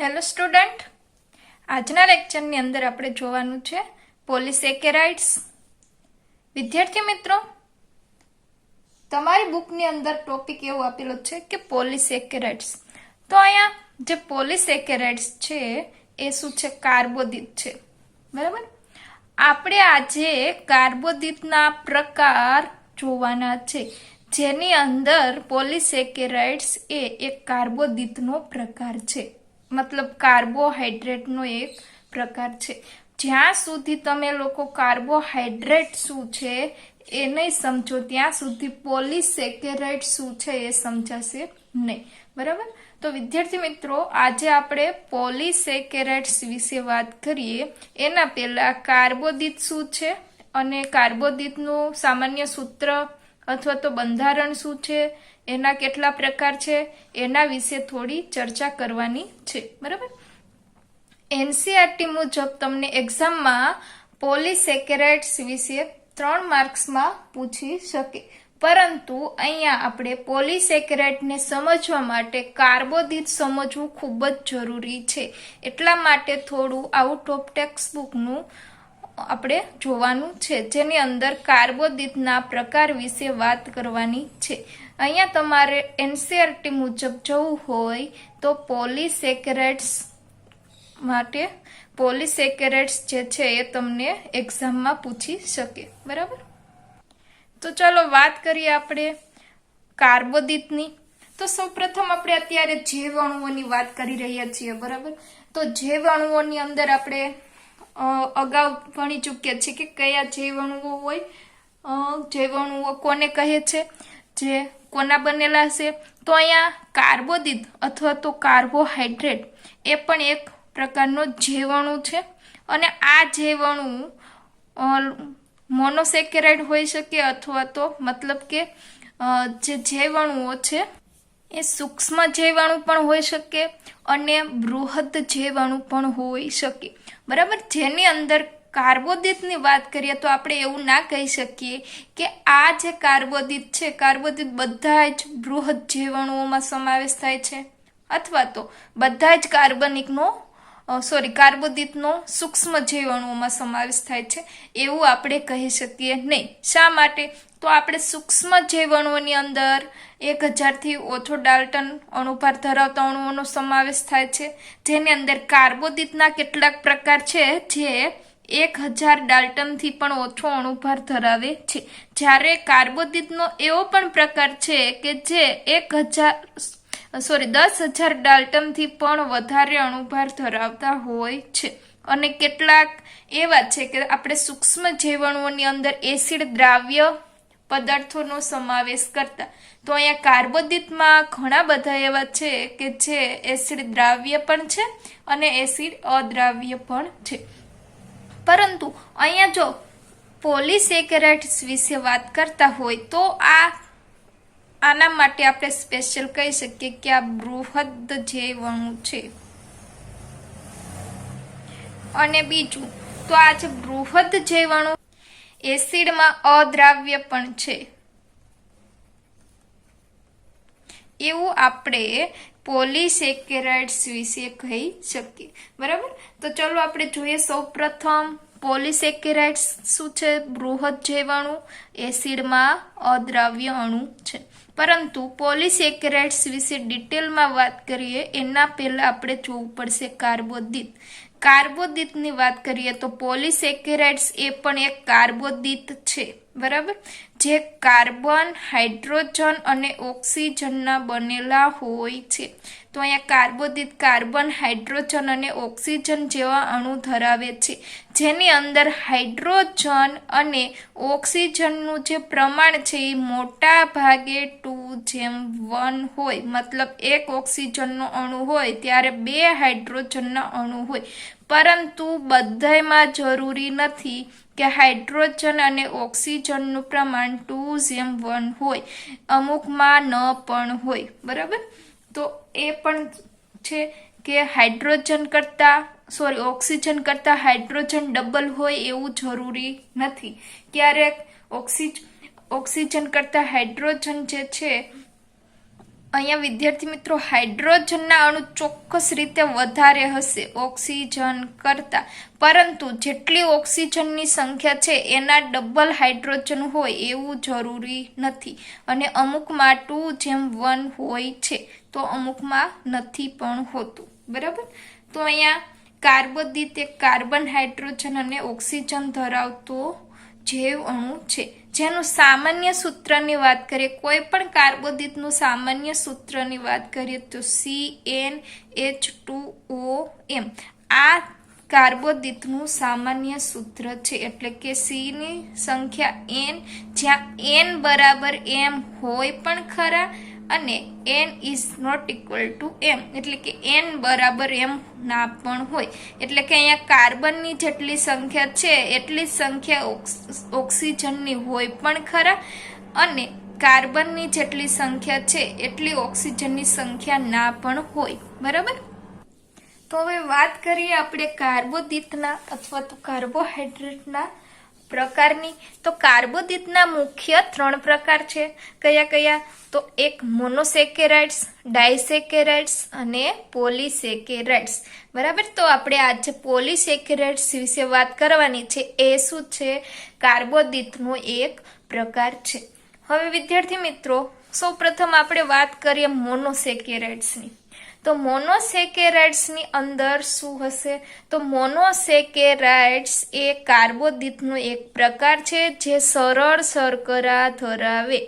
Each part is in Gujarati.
હેલો સ્ટુડન્ટ, આજના લેક્ચરની અંદર આપણે જોવાનું છે પોલિસેકેરાઇડ્સ. વિદ્યાર્થી મિત્રો, તમારી બુકની અંદર ટોપિક એવો આપેલો છે કે પોલિસેકેરાઇડ્સ. તો અહીંયા જે પોલિસેકેરાઇડ્સ છે એ શું છે? કાર્બોદિત છે. બરાબર. આપણે આજે કાર્બોદિતના પ્રકાર જોવાના છે, જેની અંદર પોલિસેકેરાઇડ્સ એ એક કાર્બોદિતનો પ્રકાર છે, મતલબ કાર્બોહાઈડ્રેટનો એક પ્રકાર છે. જ્યાં સુધી તમે લોકો કાર્બોહાઈડ્રેટ શું છે એ નહીં સમજો ત્યાં સુધી પોલિસેકેરાઇડ શું છે એ સમજાશે નહીં. બરાબર. તો વિદ્યાર્થી મિત્રો, આજે આપણે પોલિસેકેરાઇડ્સ વિશે વાત કરીએ. એના પહેલા કાર્બોદિત શું છે અને કાર્બોદિતનું સામાન્ય સૂત્ર અથવા તો બંધારણ શું છે, એના કેટલા પ્રકાર છે, એના વિશે થોડી ચર્ચા કરવાની છે. બરાબર. એનસીઆરટી મુજબ તમને એક્ઝામમાં પોલિસેકેરાઇડ્સ વિશે 3 માર્ક્સમાં પૂછી શકે, પરંતુ અહીંયા આપણે પોલિસેકેરાઇડને સમજવા માટે કાર્બોદિત સમજવું ખૂબ જ જરૂરી છે. એટલા માટે થોડું આઉટ ઓફ ટેક્સ્ટ બુકનું આપણે જોવાનું છે, જેની અંદર કાર્બોદિતના પ્રકાર વિશે વાત કરવાની છે. અહીંયા તમારે એનસીઆરટી મુજબ જવું હોય તો પોલિસેકેરાઇડ્સ માટે પોલિસેકેરાઇડ્સ જે છે એ તમને એક્ઝામમાં પૂછી શકે. બરાબર. તો ચાલો વાત કરીએ આપણે કાર્બોદિતની. તો સૌપ્રથમ આપણે અત્યારે જૈવ અણુઓની વાત કરી રહ્યા છીએ. બરાબર. તો જૈવ અણુઓની અંદર આપણે અગાઉ ભણી ચૂક્યા છે કે કયા જૈવ અણુઓ હોય. જૈવ અણુઓ કોને કહે છે, જે કોના બનેલા છે? તો અહીંયા કાર્બોદિત અથવા તો કાર્બોહાઈડ્રેટ એ પણ એક પ્રકારનો જૈવ અણુ છે, અને આ જૈવ અણુ મોનોસેકેરાઇડ હોઈ શકે અથવા તો મતલબ કે જે જૈવ અણુઓ છે એ સૂક્ષ્મ જૈવ અણુ પણ હોઈ શકે અને બૃહદ જૈવ અણુ પણ હોઈ શકે. બરાબર. જેની અંદર કાર્બોદિતની વાત કરીએ તો આપણે એવું ના કહી શકીએ કે આ જે કાર્બોદિત છે, કાર્બોદિત બધા જ બૃહદ જૈવ અણુઓમાં સમાવેશ થાય છે, અથવા તો બધા જ કાર્બોદિતનો સૂક્ષ્મ જૈવ અણુઓમાં સમાવેશ થાય છે, એવું આપણે કહી શકીએ નહીં. શા માટે? તો આપણે સૂક્ષ્મ જૈવ અણુઓની અંદર 1000થી ઓછો ડાલ્ટન અણુભાર ધરાવતા અણુઓનો સમાવેશ થાય છે, જેની અંદર કાર્બોદિતના કેટલાક પ્રકાર છે જે 1000 ડાલ્ટનથી પણ ઓછો અણુભાર ધરાવે છે. જ્યારે કાર્બોદિતનો એવો પણ પ્રકાર છે કે જે 10,000 ડાલ્ટનથી પણ વધારે અણુભાર ધરાવતા હોય છે. અને કેટલાક એવા છે કે આપણે સૂક્ષ્મ જૈવ અણુઓની અંદર એસિડ દ્રાવ્ય પદાર્થોનો સમાવેશ કરતા. તો અહીંયા કાર્બોદિતમાં ઘણા બધા એવા છે કે જે એસિડ દ્રાવ્ય પણ છે અને એસિડ અદ્રાવ્ય પણ છે. પરંતુ અહીંયા જો પોલિસેકેરાઇડ્સ વિશે વાત કરતા હોય તો આના માટે આપણે સ્પેશિયલ કહી શકીએ કે આ બૃહદ જૈવ અણુ છે. અને બીજું તો આ જે બૃહદ જૈવ અણુ એસિડમાં અદ્રાવ્ય પણ છે, એવું આપણે પોલિસેકેરાઇડ્સ વિશે કહી શકીએ. બરાબર. તો ચલો આપણે જોઈએ. સૌપ્રથમ પોલિસેકેરાઇડ્સ શું છે? બૃહદ જૈવ અણુ, એસિડમાં અદ્રાવ્ય અણુ છે. પરંતુ પોલિસેકેરાઇડ્સ વિશે ડિટેલમાં વાત કરીએ એના પહેલા આપણે જોવું પડશે કાર્બોદિત. કાર્બોદિતની વાત કરીએ તો પોલિસેકેરાઇડ્સ એ પણ એક કાર્બોદિત છે. બરાબર. જે કાર્બન, હાઇડ્રોજન અને ઓક્સિજનના બનેલા હોય છે. તો અહીંયા કાર્બોદિત કાર્બન, હાઇડ્રોજન અને ઓક્સિજન જેવા અણુ ધરાવે છે, જેની અંદર હાઇડ્રોજન અને ઓક્સિજનનું જે પ્રમાણ છે એ મોટા ભાગે 2:1 હોય. મતલબ એક ઓક્સિજનનો અણુ હોય ત્યારે 2 હાઇડ્રોજનના અણુ હોય. પરંતુ બધામાં જરૂરી નથી કે હાઇડ્રોજન અને ઓક્સિજનનું પ્રમાણ 2:1 હોય, અમુકમાં ન પણ હોય. બરાબર. તો એ પણ છે કે ઓક્સિજન કરતા હાઇડ્રોજન ડબલ હોય એવું જરૂરી નથી. ક્યારેક ઓક્સિજન કરતા હાઇડ્રોજન જે છે અહીંયા વિદ્યાર્થી મિત્રો હાઇડ્રોજનના અણુ ચોક્કસ રીતે વધારે હશે ઓક્સિજન કરતા, પરંતુ જેટલી ઓક્સિજનની સંખ્યા છે એના ડબલ હાઇડ્રોજન હોય એવું જરૂરી નથી, અને અમુકમાં 2:1 હોય છે તો અમુકમાં નથી પણ હોતું, બરાબર. તો અહીંયા કાર્બોદિત એક કાર્બન, હાઇડ્રોજન અને ઓક્સિજન ધરાવતો જૈવ અણુ છે, જેનું સામાન્ય સૂત્રની વાત કરીએ, કોઈ પણ કાર્બોદિતનું સામાન્ય સૂત્રની વાત કરીએ તો CnH2OM. આ કાર્બોદિતનું સામાન્ય સૂત્ર છે, એટલે કે C ની સંખ્યા n, જ્યાં n બરાબર m હોય પણ ખરા અને n is not equal to m, એટલે કે n બરાબર m ના પણ હોય. એટલે કે અહીંયા કાર્બનની જેટલી સંખ્યા છે એટલી જ સંખ્યા ઓક્સિજનની હોય પણ ખરા, અને કાર્બનની જેટલી સંખ્યા છે એટલી ઓક્સિજનની સંખ્યા ના પણ હોય, બરાબર. તો હવે વાત કરીએ આપણે કાર્બોદિતના અથવા તો કાર્બોહાઈડ્રેટના પ્રકારની. તો કાર્બોદિતના મુખ્ય 3 પ્રકાર છે. કયા કયા? તો એક મોનોસેકેરાઇડ્સ, ડાયસેકેરાઇડ્સ અને પોલીસેકેરાઇડ્સ, બરાબર. તો આપણે આજે પોલીસેકેરાઇડ્સ વિશે વાત કરવાની છે. એ શું છે? કાર્બોદિતનો એક પ્રકાર છે. હવે વિદ્યાર્થી મિત્રો, સૌપ્રથમ આપણે વાત કરીએ મોનોસેકેરાઇડ્સની. તો મોનોસેકેરાઇડ્સની અંદર શું હશે? તો મોનોસેકેરાઇડ્સ એ કાર્બોદિતનો એક પ્રકાર છે જે સરળ શર્કરા ધરાવે,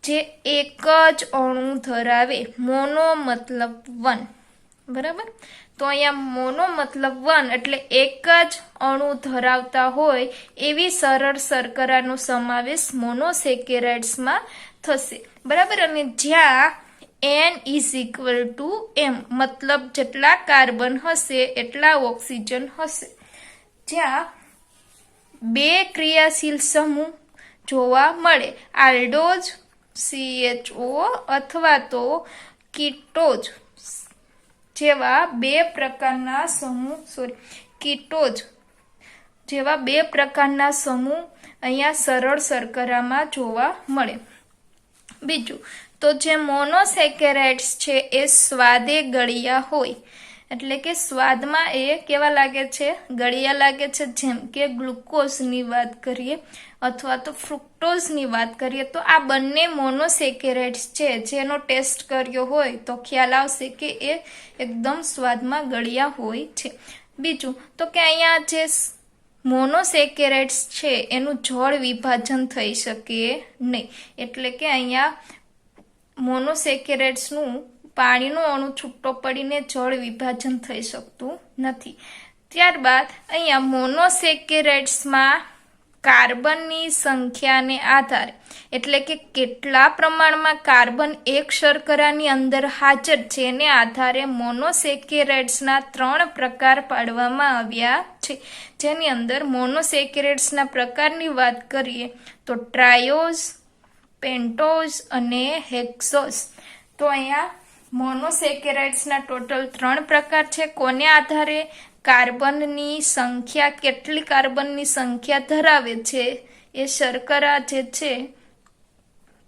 જે એક જ અણુ ધરાવે. મોનો મતલબ 1, બરાબર. તો અહીંયા મોનો મતલબ 1 એટલે એક જ અણુ ધરાવતા હોય એવી સરળ શર્કરાનો સમાવેશ મોનોસેકેરાઇડ્સમાં થશે, બરાબર. અને જ્યાં n is equal to m, મતલબ જેટલા કાર્બન હશે એટલા ઓક્સિજન હશે, જ્યાં 2 ક્રિયાશીલ સમૂહ જોવા મળે. આલ્ડોઝ CHO અથવા તો કીટોઝ જેવા 2 પ્રકારના સમૂહ, કીટોઝ જેવા 2 પ્રકારના સમૂહ અહીંયા સરળ શર્કરામાં જોવા મળે. બીજું, તો જે મોનોસેકેરાઇડ્સ છે એ સ્વાદે ગળિયા હોય, એટલે કે સ્વાદમાં એ કેવા લાગે છે? ગળિયા લાગે છે. જેમ કે ગ્લુકોઝની વાત કરીએ અથવા તો ફ્રુક્ટોઝની વાત કરીએ, તો આ બંને મોનોસેકેરાઇડ્સ છે, જેનો ટેસ્ટ કર્યો હોય તો ખ્યાલ આવશે કે એ એકદમ સ્વાદમાં ગળિયા હોય છે. બીજું, તો કે અહીંયા જે મોનોસેકેરાઇડ્સ છે એનું જળ વિભાજન થઈ શકે નહીં, એટલે કે અહીંયા મોનોસેકેરાઇડ્સનું પાણીનો અણુ છૂટો પડીને જળ વિભાજન થઈ શકતું નથી. ત્યારબાદ અહીંયા મોનોસેકેરાઇડ્સમાં કાર્બનની સંખ્યાને આધારે, એટલે કે કેટલા પ્રમાણમાં કાર્બન એક શર્કરાની અંદર હાજર છે એને આધારે મોનોસેકેરાઇડ્સના 3 પ્રકાર પાડવામાં આવ્યા છે. જેની અંદર મોનોસેકેરાઇડ્સના પ્રકારની વાત કરીએ તો ટ્રાયોઝ, પેન્ટોઝ અને હેક્સોઝ. તો અહીંયા મોનોસેકેરાઇડ્સના ટોટલ 3 પ્રકાર છે. કોને આધારે? કાર્બનની સંખ્યા, કેટલી કાર્બનની સંખ્યા ધરાવે છે એ શર્કરા જે છે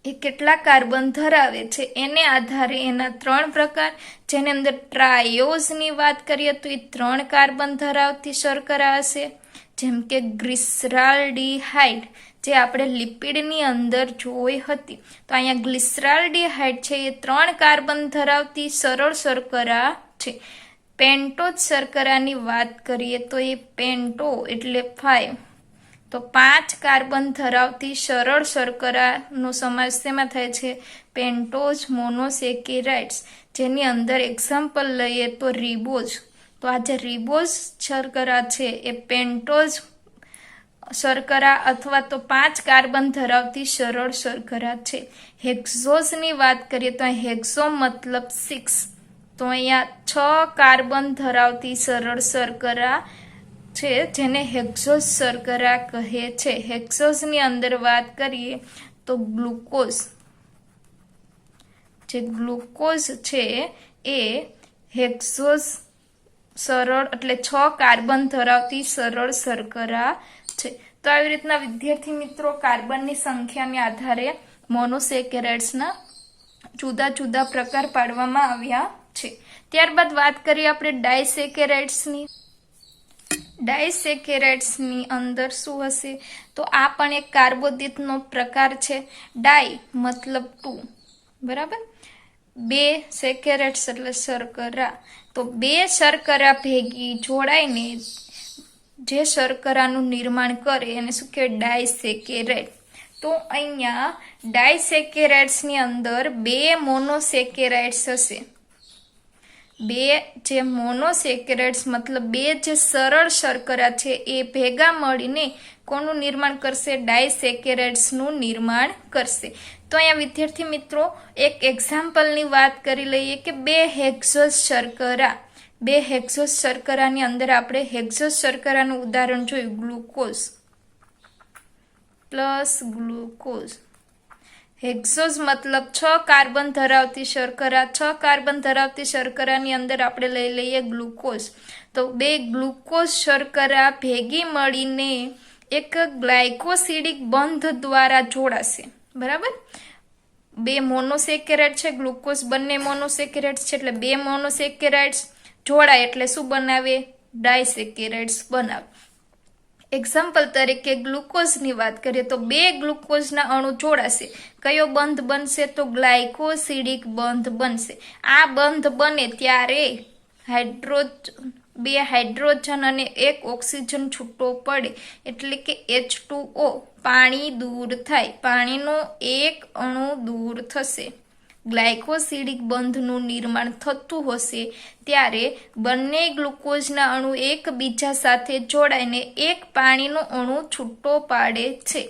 એ કેટલા કાર્બન ધરાવે છે એને આધારે એના 3 પ્રકાર. જેની અંદર ટ્રાયોઝની વાત કરીએ તો એ 3 કાર્બન ધરાવતી શર્કરા હશે, જેમ કે ગ્લિસરાલ્ડીહાઇડ, જે આપણે લિપિડની અંદર જોઈ હતી. તો અહીંયા ગ્લિસરાલ્ડીહાઇડ છે એ 3 કાર્બન ધરાવતી સરળ શર્કરા છે. પેન્ટોઝ શર્કરાની વાત કરીએ તો એ પેન્ટો એટલે 5, તો 5 કાર્બન ધરાવતી સરળ શર્કરાનો સમાવેશ તેમાં થાય છે પેન્ટોઝ મોનોસેકેરાઇડ્સ, જેની અંદર એક્ઝામ્પલ લઈએ તો રિબોઝ. તો આ જે રિબોઝ શર્કરા છે એ પેન્ટોઝ શર્કરા અથવા તો 5 કાર્બન ધરાવતી સરળ શર્કરા છે. હેક્ઝોઝની વાત કરીએ તો હેક્ઝો મતલબ 6, તો અહીંયા 6 કાર્બન ધરાવતી સરળ શર્કરા છે, જેને હેક્ઝોઝ શર્કરા કહે છે. હેક્ઝોઝની અંદર વાત કરીએ તો ગ્લુકોઝ, જે ગ્લુકોઝ છે એ હેક્ઝોઝ સરળ એટલે 6 કાર્બન ધરાવતી સરળ શર્કરા છે. તો આવી રીતના વિદ્યાર્થી મિત્રો કાર્બનની સંખ્યાને આધારે મોનોસેકેરાઇડ્સના જુદા જુદા પ્રકાર પાડવામાં આવ્યા છે. ત્યારબાદ વાત કરીએ આપણે ડાયસેકેરાઇડ્સની. ડાયસેકેરાઇડ્સની અંદર શું હશે? તો આ પણ એક કાર્બોદિતનો પ્રકાર છે. ડાય મતલબ 2, બરાબર. 2 સેકેરાઇડ્સ એટલે શર્કરા. તો 2 શર્કરા ભેગી જોડાઈને જે શર્કરાનું નિર્માણ કરે એને શું કહેવાય? ડાયસેકેરાઇડ. તો અહીંયા ડાયસેકેરાઇડ્સની અંદર 2 મોનોસેકેરાઇડ્સ હશે. 2 જે મોનોસેકેરાઇડ્સ મતલબ 2 જે સરળ શર્કરા છે એ ભેગા મળીને કોનું નિર્માણ કરશે? ડાયસેકેરાઇડ્સનું નિર્માણ કરશે. તો અહીંયા વિદ્યાર્થી મિત્રો એક એક્ઝામ્પલની વાત કરી લઈએ કે 2 હેક્ઝોસ શર્કરા. 2 હેક્ઝોસ શર્કરાની અંદર આપણે હેક્ઝોસ શર્કરાનું ઉદાહરણ જોયું, ગ્લુકોઝ પ્લસ ગ્લુકોઝ. હેક્ઝોસ મતલબ 6 કાર્બન ધરાવતી શર્કરા. 6 કાર્બન ધરાવતી શર્કરાની અંદર આપણે લઈ લઈએ ગ્લુકોઝ. તો 2 ગ્લુકોઝ શર્કરા ભેગી મળીને એક ગ્લાયકોસિડિક બંધ દ્વારા જોડાશે, બરાબર. 2 મોનોસેકેરાઇડ છે, ગ્લુકોઝ બંને મોનોસેકેરાઇડ્સ છે, એટલે 2 મોનોસેકેરાઇડ્સ જોડાય એટલે શું બનાવે? ડાયસેકેરાઇડ્સ બનાવે. એક્ઝામ્પલ તરીકે ગ્લુકોઝની વાત કરીએ તો 2 ગ્લુકોઝના અણુ જોડાશે. કયો બંધ બનશે? તો ગ્લાયકોસિડિક બંધ બનશે. આ બંધ બને ત્યારે 2 હાઇડ્રોજન અને 1 ઓક્સિજન છૂટો પડે, એટલે કે H2O, પાણી દૂર થાય. પાણીનો એક અણુ દૂર થશે. ગ્લાયકોસિડિક બંધનું નિર્માણ થતું હશે ત્યારે બંને ગ્લુકોઝના અણુ એકબીજા સાથે જોડાઈને એક પાણીનો અણુ છૂટો પાડે છે,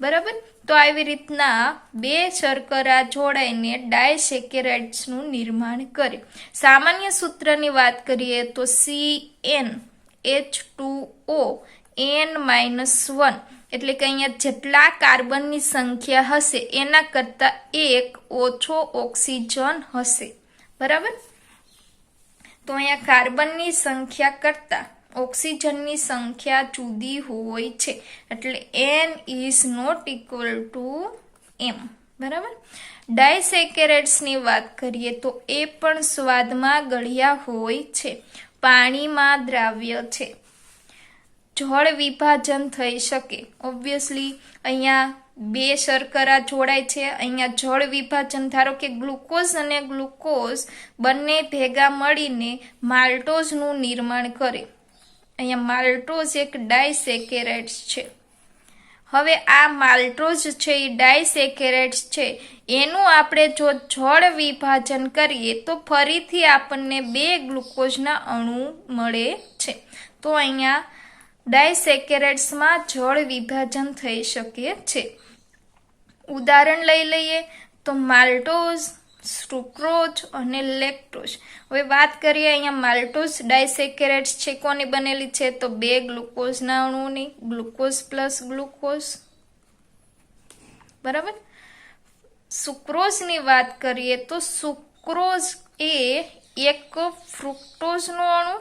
બરાબર. તો આવી રીતના 2 શર્કરા જોડાઈને ડાયસેકેરાઇડ્સનું નિર્માણ કરે. સામાન્ય સૂત્રની વાત કરીએ તો CnH2O n-1, એટલે કે અહીંયા જેટલા કાર્બનની સંખ્યા હશે એના કરતા 1 ઓછો ઓક્સિજન હશે, બરાબર. તો અહીંયા કાર્બનની સંખ્યા કરતા ઓક્સિજનની સંખ્યા જુદી હોય છે, એટલે n is not equal to m, બરાબર. ડાયસેકેરાઇડ્સની વાત કરીએ તો એ પણ સ્વાદમાં ગળ્યા હોય છે, પાણીમાં દ્રાવ્ય છે, જળ વિભાજન થઈ શકે. ઓબ્વિયસલી અહીંયા 2 શર્કરા જોડાય છે, અહીંયા જળ વિભાજન, ધારો કે ગ્લુકોઝ અને ગ્લુકોઝ બંને ભેગા મળીને માલ્ટોઝનું નિર્માણ કરે. અહીંયા માલ્ટોઝ એક ડાયસેકેરાઇડ્સ છે. હવે આ માલ્ટોઝ છે એ ડાયસેકેરાઇડ્સ છે, એનું આપણે જો જળ વિભાજન કરીએ તો ફરીથી આપણને 2 ગ્લુકોઝના અણુ મળે છે. તો અહીંયા ડાયસેકેરાઇડ્સમાં જળ વિભાજન થઈ શકે છે. ઉદાહરણ લઈ લઈએ તો માલ્ટોઝ, સુક્રોઝ અને લેક્ટોઝ. હવે વાત કરીએ અહીંયા માલ્ટોઝ ડાયસેકેરાઇડ્સ છે, કોની બનેલી છે? તો 2 ગ્લુકોઝના અણુની, ગ્લુકોઝ પ્લસ ગ્લુકોઝ, બરાબર. સુક્રોઝની વાત કરીએ તો સુક્રોઝ એ એક ફ્રુક્ટોઝનું અણુ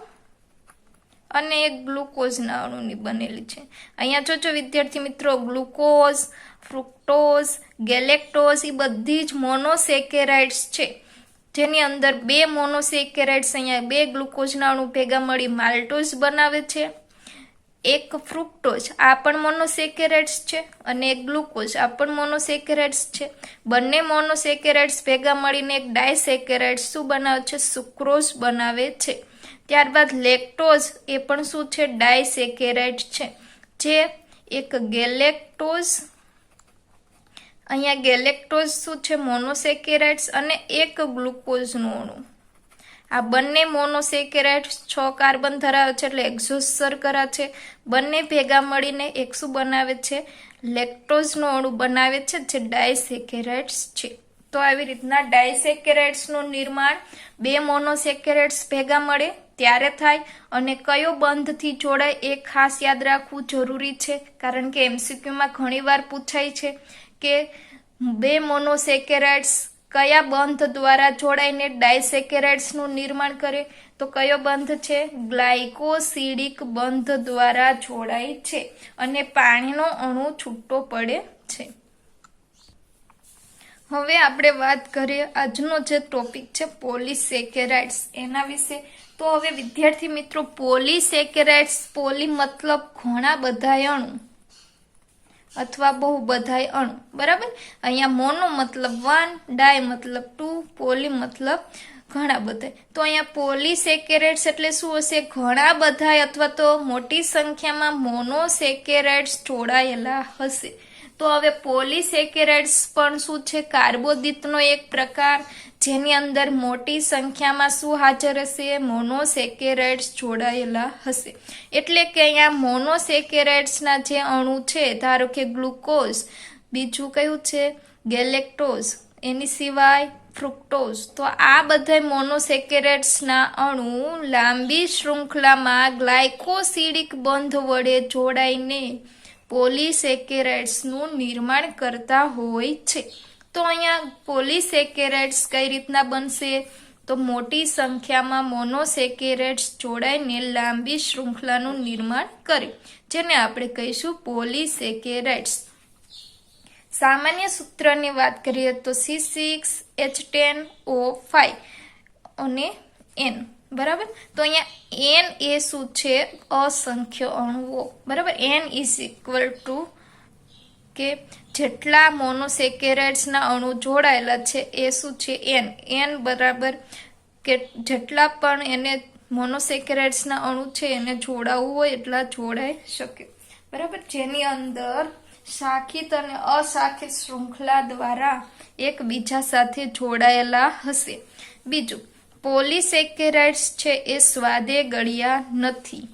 અને એક ગ્લુકોઝના અણુની બનેલી છે. અહીંયા જોજો વિદ્યાર્થી મિત્રો, ગ્લુકોઝ, ફ્રુક્ટોઝ, ગેલેક્ટોઝ એ બધી જ મોનોસેકેરાઇડ્સ છે, જેની અંદર 2 મોનોસેકેરાઇડ્સ, અહીંયા 2 ગ્લુકોઝના અણુ ભેગા મળી માલ્ટોઝ બનાવે છે. એક ફ્રુક્ટોઝ, આ પણ મોનોસેકેરાઇડ્સ છે, અને એક ગ્લુકોઝ, આ પણ મોનોસેકેરાઇડ્સ છે. બંને મોનોસેકેરાઇડ્સ ભેગા મળીને એક ડાયસેકેરાઇડ્સ શું બનાવે છે? સુક્રોઝ બનાવે છે. ત્યારબાદ લેક્ટોઝ એ પણ શું છે? ડાયસેકેરાઇડ છે, જે એક ગેલેક્ટોઝ, અહીંયા ગેલેક્ટોઝ શું છે? મોનોસેકેરાઇડ્સ અને એક ગ્લુકોઝનું અણુ. આ બંને મોનોસેકેરાઇડ્સ 6 કાર્બન ધરાવે છે, એટલે હેક્ઝોસ શર્કરા છે. બંને ભેગા મળીને એક શું બનાવે છે? લેક્ટોઝનું અણુ બનાવે છે, જે ડાયસેકેરાઇડ્સ છે. તો આવી રીતના ડાયસેકેરાઇડ્સનું નિર્માણ 2 મોનોસેકેરાઇડ્સ ભેગા મળે ત્યારે થાય. અને કયો બંધથી જોડાય એ ખાસ યાદ રાખવું જરૂરી છે, કારણ કે MCQમાં ઘણીવાર પૂછાય છે કે 2 મોનોસેકેરાઇડ્સ કયા બંધ દ્વારા જોડાઈને ડાયસેકેરાઇડ્સનું નિર્માણ કરે? તો કયો બંધ છે? ગ્લાયકોસિડિક બંધ દ્વારા જોડાય છે અને પાણીનો અણુ છૂટો પડે છે. હવે આપણે વાત કરીએ આજનો જે ટોપિક છે પોલિસેકેરાઇડ્સ એના વિશે. તો હવે વિદ્યાર્થી મિત્રો, પોલિસેકેરાઇડ્સ, પોલી મતલબ ઘણા બધા અણુ અથવા બહુ બધાય અણુ, બરાબર. અહીંયા મોનો મતલબ 1, ડાય મતલબ 2, પોલી મતલબ ઘણા બધા. તો અહીંયા પોલિસેકેરાઇડ્સ એટલે શું હશે? ઘણા બધા અથવા તો મોટી સંખ્યામાં મોનોસેકેરાઇડ્સ જોડાયેલા હશે. તો હવે પોલિસેકેરાઇડ્સ પણ શું છે? કાર્બોદિતનો એક પ્રકાર, જેની અંદર મોટી સંખ્યામાં શું હાજર હશે? મોનોસેકેરાઇડ્સ જોડાયેલા હશે. એટલે કે અહીંયા મોનોસેકેરાઇડ્સના જે અણુ છે, ધારો કે ગ્લુકોઝ, બીજું કયું છે? ગેલેક્ટોઝ, એની સિવાય ફ્રુક્ટોઝ. તો આ બધા મોનોસેકેરાઇડ્સના અણુ લાંબી શૃંખલામાં ગ્લાયકોસિડિક બંધ વડે જોડાઈને પોલિસેકેરાઇડ્સનું નિર્માણ કરતા હોય છે. તો અહીંયા પોલિસેકેરાઇડ્સ કઈ રીતના બનશે? તો મોટી સંખ્યામાં મોનોસેકેરાઇડ્સ જોડાઈને લાંબી શૃંખલાનું નિર્માણ કરે, જેને આપણે કહીશું પોલિસેકેરાઇડ્સ. સામાન્ય સૂત્રની વાત કરીએ તો C6H10O5 અને N, બરાબર. તો અહીંયા N એ શું છે? અસંખ્ય અણુઓ, બરાબર. N ઇઝ ઇક્વલ ટુ કે જેટલા મોનોસેકેરાઇડ્સના અણુ જોડાયેલા છે એ શું છે? N બરાબર કે જેટલા પણ એને મોનોસેકેરાઇડ્સના અણુ છે એને જોડાવવું હોય એટલા જોડાઈ શકે, બરાબર. જેની અંદર શાખિત અને અશાખિત શૃંખલા દ્વારા એકબીજા સાથે જોડાયેલા હશે. બીજું, પોલિસેકેરાઇડ્સ છે એ સ્વાદે ગળ્યા નથી.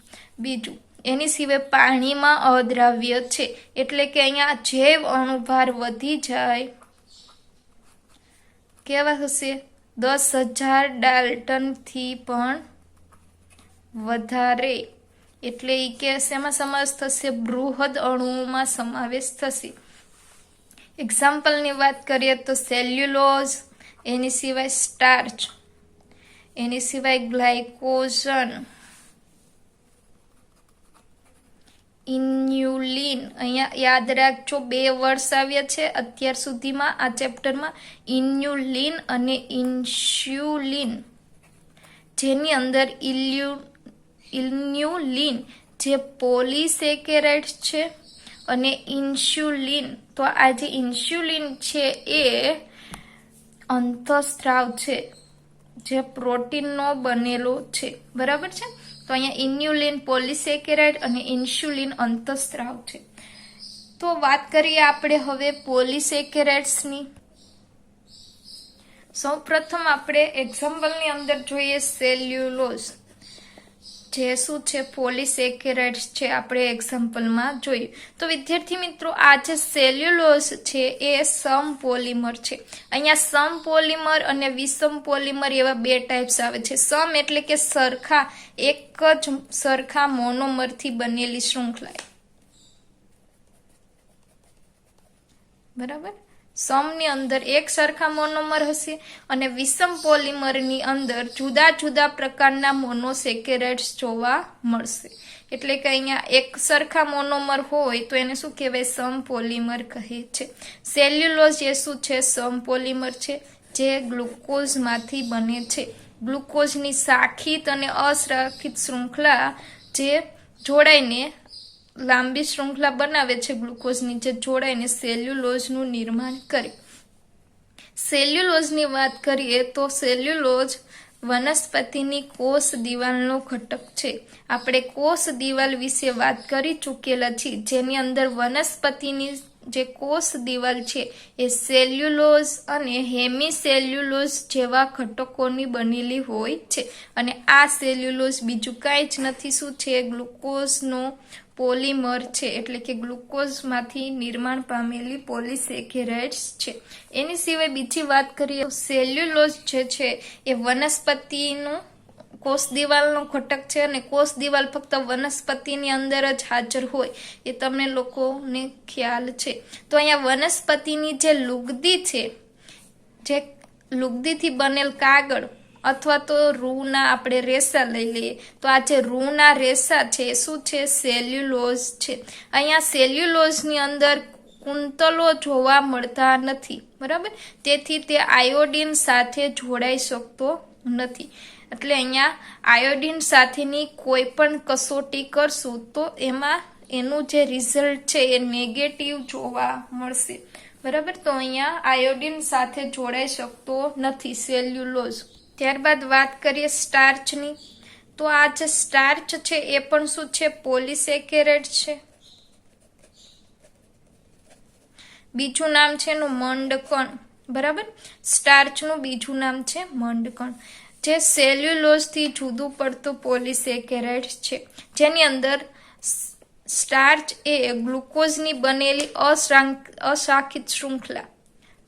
બીજું, એની સિવાય પાણીમાં અદ્રાવ્ય છે, એટલે કે અહીંયા જૈવ અણુભાર વધી જાય. કેવા હશે? 10,000 ડાલ્ટનથી પણ વધારે. એટલે એ કે શેમાં સમાવેશ થશે? બૃહદ અણુઓમાં સમાવેશ થશે. એક્ઝામ્પલની વાત કરીએ તો સેલ્યુલોઝ, એની સિવાય સ્ટાર્ચ, એની સિવાય ગ્લાયકોઝન, ઇન્યુલિન. અહીંયા યાદ રાખજો, 2 વર્ષ આવ્યા છે અત્યાર સુધીમાં આ ચેપ્ટરમાં, ઇન્યુલિન અને ઇન્સ્યુલિન. જેની અંદર ઇન્યુલિન જે પોલિસેકેરાઇડ્સ છે અને ઇન્સ્યુલિન, તો આ જે ઇન્સ્યુલિન છે એ અંતઃસ્ત્રાવ છે, જે પ્રોટીનનો બનેલો છે, બરાબર છે. તો અહીંયા ઇન્યુલિન પોલિસેકેરાઇડ અને ઇન્સ્યુલિન અંતઃસ્ત્રાવ છે. તો વાત કરીએ આપણે હવે પોલિસેકેરાઇડ્સની. સૌપ્રથમ આપણે એક્ઝામ્પલની અંદર જોઈએ સેલ્યુલોઝ, જે શું છે? પોલિસેકેરાઇડ્સ છે, આપણે એક્ઝામ્પલમાં જોઈએ. તો વિદ્યાર્થી મિત્રો, આ જે સેલ્યુલોઝ છે એ સમપોલિમર છે. અહીંયા સમપોલિમર અને વિષમ પોલિમર એવા 2 ટાઈપ્સ આવે છે. સમ એટલે કે સરખા, એક જ સરખા મોનોમરથી બનેલી શૃંખલા, બરાબર. સમની અંદર એક સરખા મોનોમર હશે અને વિષમ પોલિમરની અંદર જુદા જુદા પ્રકારના મોનોસેકેરાઇડ્સ જોવા મળશે. એટલે કે અહીંયા એક સરખા મોનોમર હોય તો એને શું કહેવાય? સમપોલિમર કહે છે. સેલ્યુલોઝ એ શું છે? સમપોલિમર છે, જે ગ્લુકોઝમાંથી બને છે. ગ્લુકોઝની શાખિત અને અશાખિત શૃંખલા જે જોડાઈને લાંબી શૃંખલા બનાવે છે, ગ્લુકોઝની, જે જોડાઈને સેલ્યુલોઝનું નિર્માણ કરે. સેલ્યુલોઝની વાત કરીએ તો સેલ્યુલોઝ વનસ્પતિની કોષ દિવાલનો ઘટક છે. આપણે કોષ દિવાલ વિશે વાત કરી ચૂકેલા છીએ, જેની અંદર વનસ્પતિની જે કોષ દિવાલ છે એ સેલ્યુલોઝ અને હેમિસેલ્યુલોઝ જેવા ઘટકોની બનેલી હોય છે. અને આ સેલ્યુલોઝ બીજું કાંઈ જ નથી. શું છે? ગ્લુકોઝનો પોલિમર છે, એટલે કે ગ્લુકોઝમાંથી નિર્માણ પામેલી પોલિસેકેરાઇડ્સ છે. એની સિવાય બીજી વાત કરીએ, સેલ્યુલોઝ જે છે એ વનસ્પતિનું કોષ દિવાલનો ઘટક છે અને કોષ દિવાલ ફક્ત વનસ્પતિની અંદર જ હાજર હોય એ તમને લોકોને ખ્યાલ છે. તો અહીંયા વનસ્પતિની જે લુગદી છે, જે લુગદીથી બનેલ કાગળ અથવા તો રૂના આપણે રેસા લઈ લઈએ, તો આ જે રૂના રેસા છે એ શું છે? સેલ્યુલોઝ છે. અહીંયા સેલ્યુલોઝની અંદર કુંતલો જોવા મળતા નથી, બરાબર. તેથી તે આયોડીન સાથે જોડાઈ શકતો નથી. એટલે અહીંયા આયોડીન સાથેની કોઈ પણ કસોટી કરશું તો એમાં એનું જે રિઝલ્ટ છે એ નેગેટિવ જોવા મળશે, બરાબર. તો અહીંયા આયોડીન સાથે જોડાઈ શકતો નથી સેલ્યુલોઝ. ત્યારબાદ વાત કરીએ સ્ટાર્ચની. તો આ જે સ્ટાર્ચ છે એ પણ શું છે? પોલિસેકેરાઇડ છે. બીજું નામ છે એનું મંડકણ, બરાબર. સ્ટાર્ચનું બીજું નામ છે મંડકણ, જે સેલ્યુલોઝ થી જુદું પડતું પોલિસેકેરાઇડ છે, જેની અંદર સ્ટાર્ચ એ ગ્લુકોઝની બનેલી અશાખિત શૃંખલા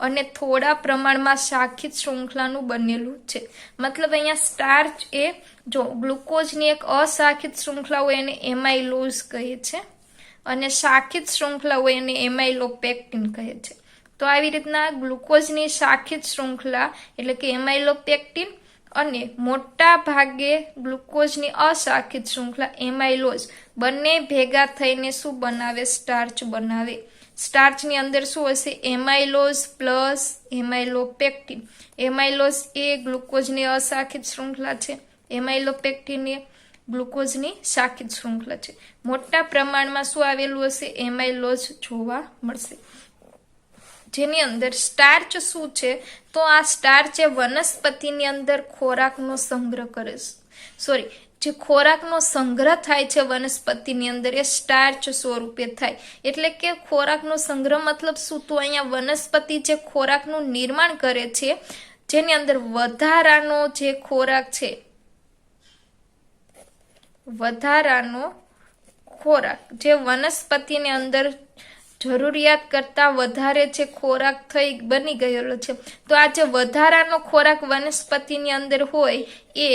અને થોડા પ્રમાણમાં શાખિત શૃંખલાનું બનેલું છે. મતલબ અહીંયા સ્ટાર્ચ એ જો ગ્લુકોઝની એક અશાખિત શૃંખલા હોય એને એમાઇલોઝ કહે છે, અને શાખિત શૃંખલા હોય એને એમાઇલોપેક્ટિન કહે છે. તો આવી રીતના ગ્લુકોઝની શાખિત શૃંખલા એટલે કે એમાઇલોપેક્ટિન અને મોટા ભાગે ગ્લુકોઝની અશાખિત શૃંખલા એમાઇલોઝ બંને ભેગા થઈને શું બનાવે? સ્ટાર્ચ બનાવે. સ્ટાર્ચની અંદર શું હશે? એમાઇલોઝ પ્લસ એમાઇલોપેક્ટિન. એમાઇલોઝ એ ગ્લુકોઝની અશાખિત શૃંખલા છે, એમાઇલોપેક્ટિન એ ગ્લુકોઝની શાખિત શૃંખલા છે. મોટા પ્રમાણમાં શું આવેલું હશે? એમાઇલોઝ જોવા મળશે. જેની અંદર સ્ટાર્ચ શું છે? તો આ સ્ટાર્ચ એ વનસ્પતિની અંદર ખોરાકનો સંગ્રહ કરે છે. જે ખોરાકનો સંગ્રહ થાય છે વનસ્પતિની અંદર એ સ્ટાર્ચ સ્વરૂપે થાય. એટલે કે ખોરાકનો સંગ્રહ મતલબ શું? તો અહીંયા વનસ્પતિ જે ખોરાકનું નિર્માણ કરે છે, જેની અંદર વધારાનો જે ખોરાક છે, વધારાનો ખોરાક જે વનસ્પતિની અંદર જરૂરિયાત કરતા વધારે જે ખોરાક બની ગયેલો છે, તો આ જે વધારાનો ખોરાક વનસ્પતિની અંદર હોય એ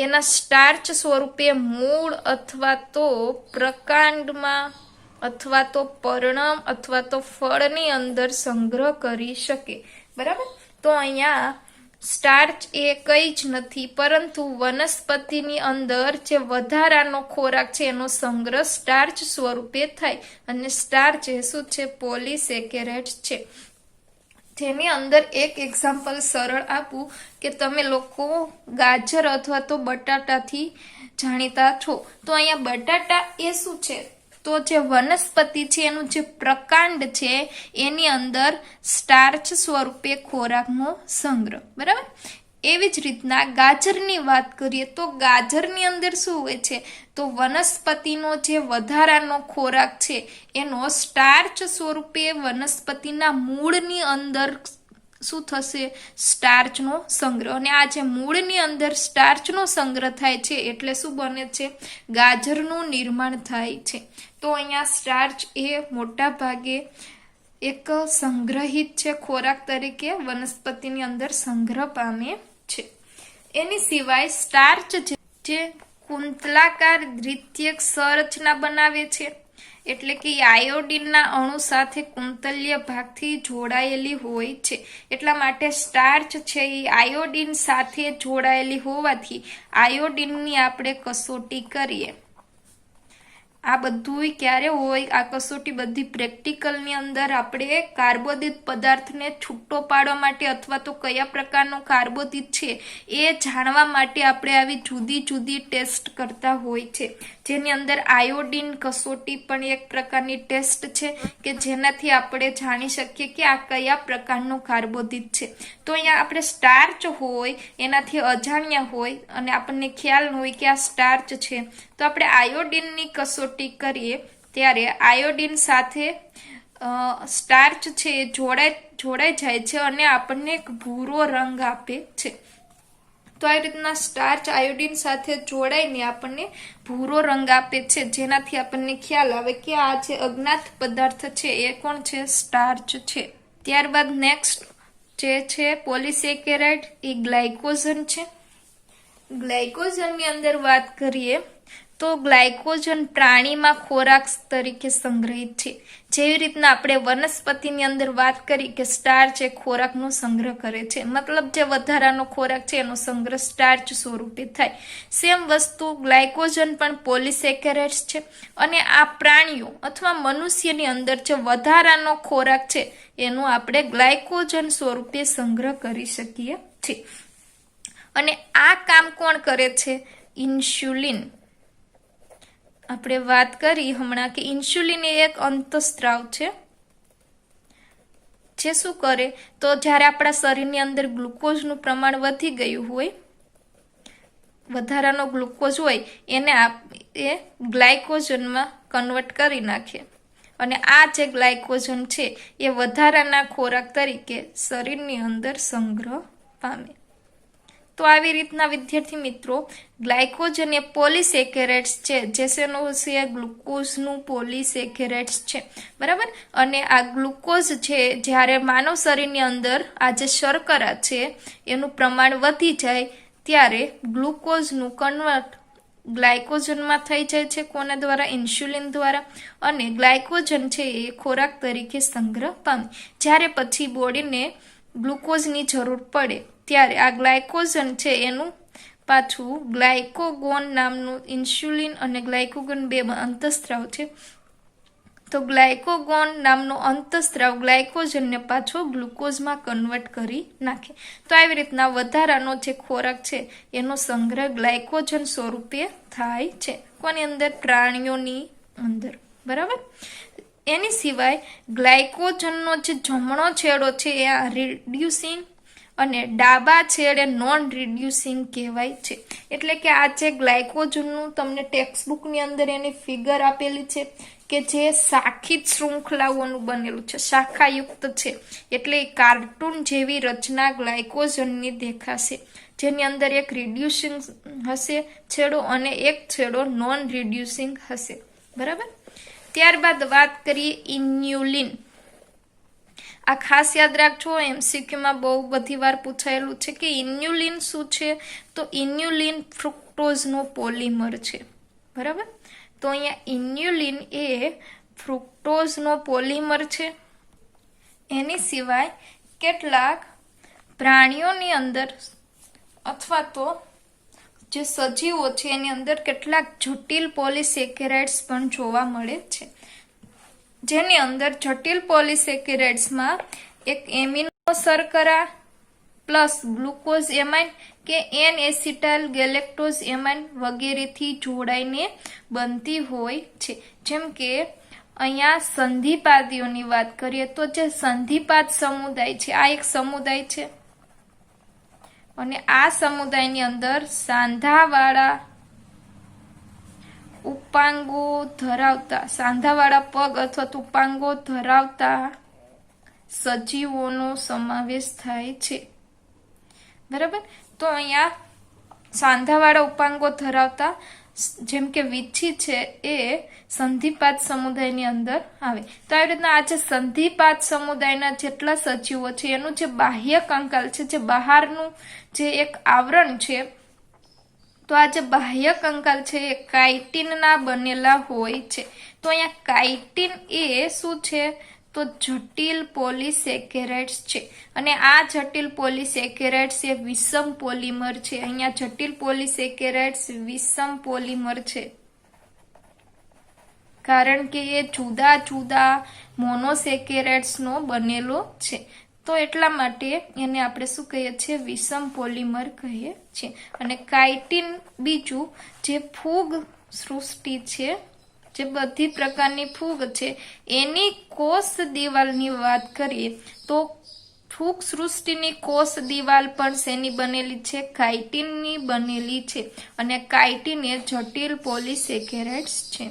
એના સ્ટાર્ચ સ્વરૂપે મૂળ અથવા તો પ્રકાંડમાં અથવા તો પર્ણમ અથવા તો ફળની અંદર સંગ્રહ કરી શકે, બરાબર. તો અહીંયા સ્ટાર્ચ એ કંઈ જ નથી પરંતુ વનસ્પતિની અંદર જે વધારાનો ખોરાક છે એનો સંગ્રહ સ્ટાર્ચ સ્વરૂપે થાય, અને સ્ટાર્ચ એ શું છે? પોલિસેકેરાઇડ છે. જેની અંદર એક એક્ઝામ્પલ સરળ આપું કે તમે લોકો ગાજર અથવા તો બટાટાથી જાણીતા છો. તો અહીંયા બટાટા એ શું છે? તો જે વનસ્પતિ છે એનું જે પ્રકાંડ છે એની અંદર સ્ટાર્ચ સ્વરૂપે ખોરાકનો સંગ્રહ, બરાબર. એવી જ રીતના ગાજરની વાત કરીએ તો ગાજરની અંદર શું હોય છે? તો વનસ્પતિનો જે વધારાનો ખોરાક છે એનો સ્ટાર્ચ સ્વરૂપે વનસ્પતિના મૂળની અંદર શું થશે? સ્ટાર્ચનો સંગ્રહ. અને આ જે મૂળની અંદર સ્ટાર્ચનો સંગ્રહ થાય છે એટલે શું બને છે? ગાજરનું નિર્માણ થાય છે. તો અહીંયા સ્ટાર્ચ એ મોટા ભાગે એક સંગ્રહિત છે ખોરાક તરીકે વનસ્પતિની અંદર સંગ્રહ પામે છે. એની સિવાય સ્ટાર્ચ જે કુંતલાકાર દ્વિતીયક સંરચના બનાવે છે, એટલે કે આયોડીનના અણુ સાથે કુંતલ્ય ભાગથી જોડાયેલી હોય છે. એટલા માટે સ્ટાર્ચ છે એ આયોડીન સાથે જોડાયેલી હોવાથી આયોડીનની આપણે કસોટી કરીએ. આ બધું ક્યારે હોય? આ કસોટી બધી પ્રેક્ટિકલની અંદર આપણે કાર્બોદિત પદાર્થને છૂટો પાડવા માટે અથવા તો કયા પ્રકારનો કાર્બોદિત છે એ જાણવા માટે આપણે આવી જુદી જુદી ટેસ્ટ કરતા હોય છે. જેની અંદર આયોડીન કસોટી પણ એક પ્રકારની ટેસ્ટ છે કે જેનાથી આપણે જાણી શકીએ કે આ કયા પ્રકારનો કાર્બોદિત છે. તો અહીંયા આપણે સ્ટાર્ચ હોય એનાથી અજાણ્યા હોય અને આપણને ખ્યાલ ન હોય કે આ સ્ટાર્ચ છે, તો આપણે આયોડીનની કસોટી કરીએ ત્યારે આયોડીન સાથે સ્ટાર્ચ છે એ જોડાઈ જાય છે અને આપણને એક ભૂરો રંગ આપે છે. તો આ રીતના સ્ટાર્ચ આયોડીન સાથે જોડાઈને આપણને ભૂરો રંગ આપે છે, જેનાથી આપણને ખ્યાલ આવે કે આ જે અજ્ઞાત પદાર્થ છે એ કોણ છે? સ્ટાર્ચ છે. ત્યારબાદ નેક્સ્ટ જે છે પોલિસેકેરાઇડ એ ગ્લાયકોઝન છે. ગ્લાયકોઝનની અંદર વાત કરીએ તો ગ્લાયકોજન પ્રાણીમાં ખોરાક તરીકે સંગ્રહિત છે. જેવી રીતના આપણે વનસ્પતિની અંદર વાત કરી કે સ્ટાર્ચ એ ખોરાકનો સંગ્રહ કરે છે, મતલબ જે વધારાનો ખોરાક છે એનો સંગ્રહ સ્ટાર્ચ સ્વરૂપે થાય. સેમ વસ્તુ ગ્લાયકોજન પણ પોલિસેકેરાઇડ્સ છે અને આ પ્રાણીઓ અથવા મનુષ્યની અંદર જે વધારાનો ખોરાક છે એનું આપણે ગ્લાયકોજન સ્વરૂપે સંગ્રહ કરી શકીએ છીએ. અને આ કામ કોણ કરે છે? ઇન્સ્યુલિન. આપણે વાત કરી હમણાં કે ઇન્સ્યુલિન એ એક અંતઃસ્ત્રાવ છે જે શું કરે તો જ્યારે આપણા શરીરની અંદર ગ્લુકોઝનું પ્રમાણ વધી ગયું હોય, વધારાનો ગ્લુકોઝ હોય એને એ ગ્લાયકોજનમાં કન્વર્ટ કરી નાખે અને આ જે ગ્લાયકોજન છે એ વધારાના ખોરાક તરીકે શરીરની અંદર સંગ્રહ પામે. તો આવી રીતના વિદ્યાર્થી મિત્રો ગ્લાયકોજન એ પોલિસેકેરાઇડ્સ છે, જે શેનો છે? ગ્લુકોઝનું પોલિસેકેરાઇડ્સ છે, બરાબર. અને આ ગ્લુકોઝ છે જ્યારે માનવ શરીરની અંદર આ જે શર્કરા છે એનું પ્રમાણ વધી જાય ત્યારે ગ્લુકોઝનું કન્વર્ટ ગ્લાયકોજનમાં થઈ જાય છે. કોના દ્વારા? ઇન્સ્યુલિન દ્વારા. અને ગ્લાયકોજન છે એ ખોરાક તરીકે સંગ્રહ પામે. જ્યારે પછી બોડીને ગ્લુકોઝની જરૂર પડે ત્યારે આ ગ્લાયકોજન છે એનું પાછું ગ્લાયકોગોન નામનું, ઇન્સ્યુલિન અને ગ્લાયકોગોન બે અંતઃસ્ત્રાવ છે, તો ગ્લાયકોગોન નામનો અંતઃસ્ત્રાવ ગ્લાયકોજનને પાછો ગ્લુકોઝમાં કન્વર્ટ કરી નાખે. તો આવી રીતના વધારાનો જે ખોરાક છે એનો સંગ્રહ ગ્લાયકોજન સ્વરૂપે થાય છે. કોની અંદર? પ્રાણીઓની અંદર, બરાબર. એની સિવાય ગ્લાયકોજનનો જે જમણો છેડો છે એ આ રિડ્યુસિંગ અને ડાબા છેડે નોન રિડ્યુસિંગ કહેવાય છે. એટલે કે આ જે ગ્લાયકોજનનું તમને ટેક્સ્ટબુકની અંદર એની ફિગર આપેલી છે કે જે શાખિત શૃંખલાઓનું બનેલું છે, શાખાયુક્ત છે, એટલે કાર્ટૂન જેવી રચના ગ્લાયકોજનની દેખાશે, જેની અંદર એક રિડ્યુસિંગ હશે છેડો અને એક છેડો નોન રિડ્યુસિંગ હશે, બરાબર. ત્યારબાદ વાત કરીએ ઇન્યુલિન. આ ખાસ યાદ રાખજો, એમસીક્યુમાં બહુ બધી વાર પૂછાયેલું છે કે ઇન્યુલિન શું છે? તો ઇન્યુલિન ફ્રુક્ટોઝનો પોલિમર છે, બરાબર. તો અહીંયા ઇન્યુલિન એ ફ્રુક્ટોઝનો પોલિમર છે. એની સિવાય કેટલાક પ્રાણીઓની અંદર અથવા તો જે સજીવો છે એની અંદર કેટલાક જટિલ પોલિસેકેરાઇડ્સ પણ જોવા મળે છે, જેની અંદર જટિલ પોલિસેકેરાઇડ્સમાં એક એમિનો શર્કરા પ્લસ ગ્લુકોઝ એમાઇન કે એન એસિટાઇલ ગેલેક્ટોઝ એમાઇન વગેરેથી જોડાઈને બનતી હોય છે. જેમ કે અહીંયા સંધિપાદીઓની વાત કરીએ તો જે સંધિપાદ સમુદાય છે આ એક સમુદાય છે અને આ સમુદાયની અંદર સાંધાવાળા ઉપાંગો ધરાવતા, સાંધાવાળા પગ અથવા તો ઉપાંગો ધરાવતા સજીવોનો સમાવેશ થાય છે, બરાબર. તો અહીંયા સાંધાવાળા ઉપાંગો ધરાવતા જેમ કે વીછી છે એ સંધિપાદ સમુદાયની અંદર આવે. તો આવી રીતના આ જે સંધિપાદ સમુદાયના જેટલા સજીવો છે એનું જે બાહ્ય કંકાલ છે, જે બહારનું જે એક આવરણ છે, તો આ જે બાહ્ય કંકાલ છે એ કાઇટિનના બનેલા હોય છે. તો અહીંયા કાઇટિન એ શું છે? તો જટિલ પોલિસેકેરાઇડ્સ છે અને આ જટિલ પોલિસેકેરાઇડ્સ એ વિષમ પોલિમર છે. અહીંયા જટિલ પોલિસેકેરાઇડ્સ વિષમ પોલિમર છે કારણ કે એ જુદા જુદા મોનોસેકેરાઇડ્સનો બનેલો છે. તો એટલા માટે એને આપણે શું કહીએ છીએ? વિષમ પોલિમર કહીએ છીએ. અને કાઇટિન બીજું જે ફૂગ સૃષ્ટિ છે, જે બધી પ્રકારની ફૂગ છે એની કોષ દિવાલની વાત કરીએ તો ફૂગ સૃષ્ટિની કોષ દિવાલ પણ શેની બનેલી છે? કાઇટિનની બનેલી છે અને કાઇટિન એ જટિલ પોલિસેકેરાઇડ્સ છે.